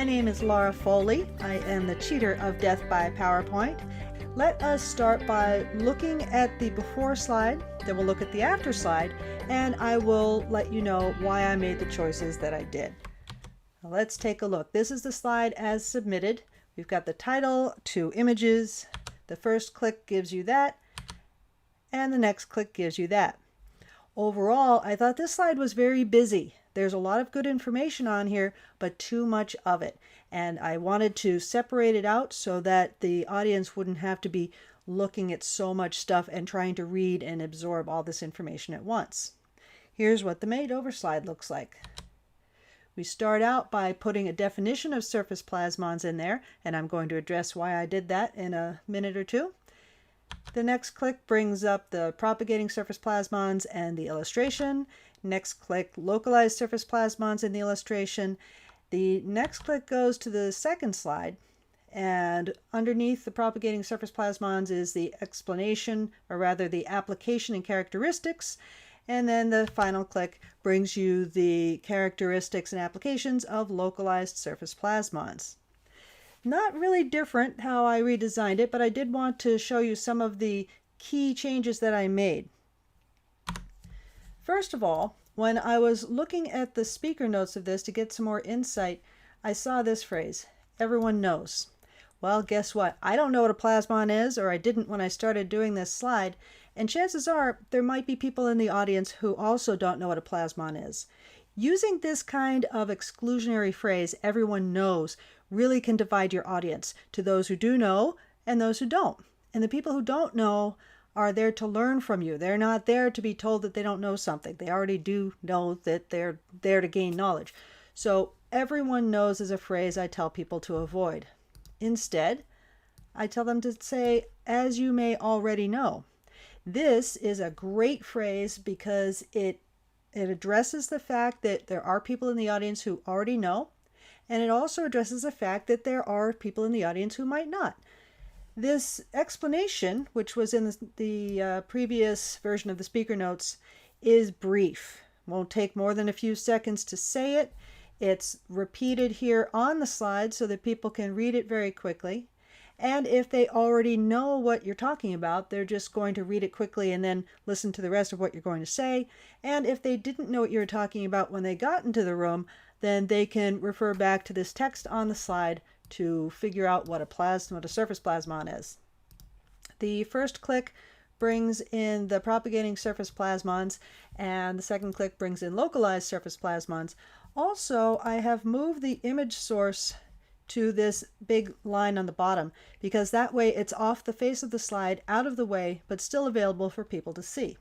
My name is Laura Foley. I am the cheater of Death by PowerPoint. Let us start by looking at the before slide, then we'll look at the after slide, and I will let you know why I made the choices that I did. Let's take a look. This is the slide as submitted. We've got the title, 2 images. The first click gives you that, and the next click gives you that. Overall, I thought this slide was very busy. There's a lot of good information on here, but too much of it. And I wanted to separate it out so that the audience wouldn't have to be looking at so much stuff and trying to read and absorb all this information at once. Here's what the makeover slide looks like. We start out by putting a definition of surface plasmons in there, and I'm going to address why I did that in a minute or two. The next click brings up the propagating surface plasmons and the illustration. Next click, localized surface plasmons in the illustration. The next click goes to the second slide, and underneath the propagating surface plasmons is the explanation, or rather the application and characteristics. And then the final click brings you the characteristics and applications of localized surface plasmons. Not really different how I redesigned it, but I did want to show you some of the key changes that I made. First of all, when I was looking at the speaker notes of this to get some more insight, I saw this phrase, everyone knows. Well, guess what? I don't know what a plasmon is, or I didn't when I started doing this slide, and chances are there might be people in the audience who also don't know what a plasmon is. Using this kind of exclusionary phrase, everyone knows, really can divide your audience to those who do know and those who don't. And the people who don't know are there to learn from you. They're not there to be told that they don't know something. They already do know that they're there to gain knowledge. So everyone knows is a phrase I tell people to avoid. Instead, I tell them to say, as you may already know. This is a great phrase because it addresses the fact that there are people in the audience who already know, and it also addresses the fact that there are people in the audience who might not. This explanation, which was in the previous version of the speaker notes, is brief. Won't take more than a few seconds to say it. It's repeated here on the slide so that people can read it very quickly. And if they already know what you're talking about, they're just going to read it quickly and then listen to the rest of what you're going to say. And if they didn't know what you were talking about when they got into the room, then they can refer back to this text on the slide to figure out what a surface plasmon is. The first click brings in the propagating surface plasmons, and the second click brings in localized surface plasmons. Also, I have moved the image source to this big line on the bottom, because that way it's off the face of the slide, out of the way, but still available for people to see.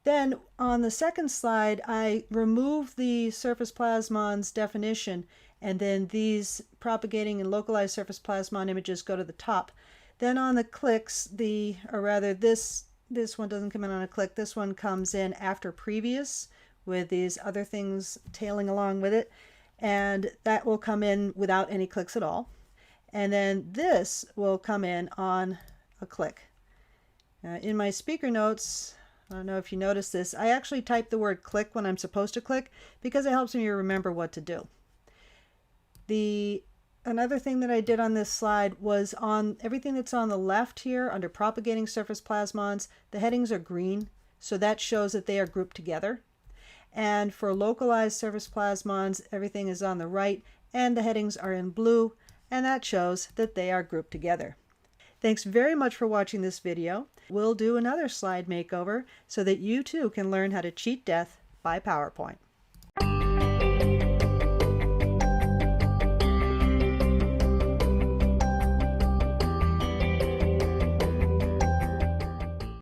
Then on the second slide, I remove the surface plasmons definition, and then these propagating and localized surface plasmon images go to the top. Then on the clicks, this one doesn't come in on a click, this one comes in after previous with these other things tailing along with it, and that will come in without any clicks at all. And then this will come in on a click. In my speaker notes, I don't know if you noticed this, I actually type the word click when I'm supposed to click because it helps me remember what to do. Another thing that I did on this slide was on everything that's on the left here under propagating surface plasmons, the headings are green, so that shows that they are grouped together. And for localized surface plasmons, everything is on the right and the headings are in blue, and that shows that they are grouped together. Thanks very much for watching this video. We'll do another slide makeover so that you too can learn how to cheat death by PowerPoint.